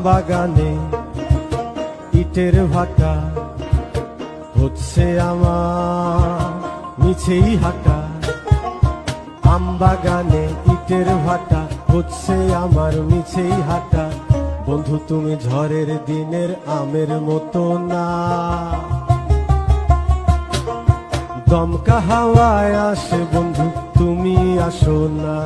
বাগানে ইটের ভাটা হচ্ছে আমার মিছেই হাঁটা। আম বাগানে ইটের ভাটা হচ্ছে আমার মিছেই হাঁটা। বন্ধু তুমি ঝড়ের দিনের আমের মতো না, দমকা হাওয়ায় আসে বন্ধু তুমি আসো না।